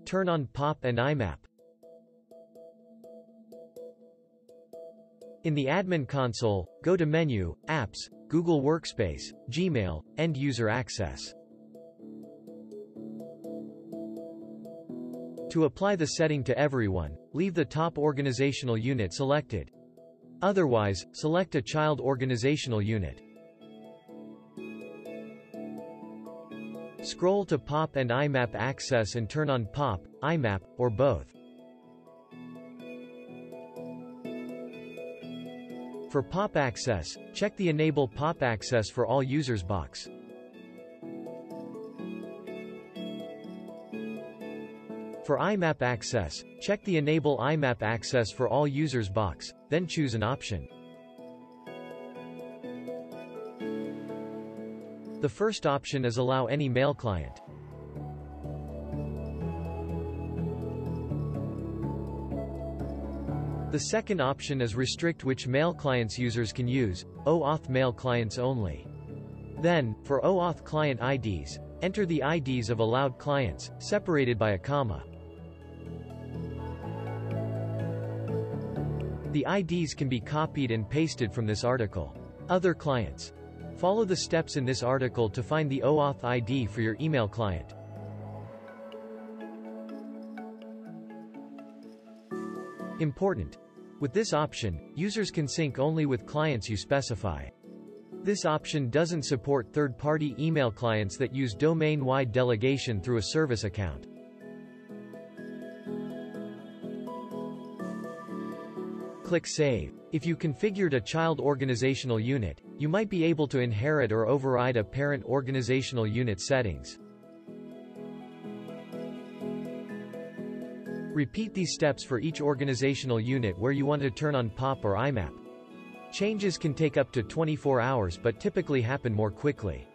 Turn on POP and IMAP. In the Admin Console, go to Menu, Apps, Google Workspace, Gmail, End User Access. To apply the setting to everyone, leave the top organizational unit selected. Otherwise, select a child organizational unit. Scroll to POP and IMAP Access and turn on POP, IMAP, or both. For POP Access, check the Enable POP Access for All Users box. For IMAP Access, check the Enable IMAP Access for All Users box, then choose an option. The first option is Allow any mail client. The second option is Restrict which mail clients users can use, OAuth mail clients only. Then, for OAuth client IDs, enter the IDs of allowed clients, separated by a comma. The IDs can be copied and pasted from this article. Other clients. Follow the steps in this article to find the OAuth ID for your email client. Important. With this option, users can sync only with clients you specify. This option doesn't support third-party email clients that use domain-wide delegation through a service account. Click Save. If you configured a child organizational unit, you might be able to inherit or override a parent organizational unit settings. Repeat these steps for each organizational unit where you want to turn on POP or IMAP. Changes can take up to 24 hours but typically happen more quickly.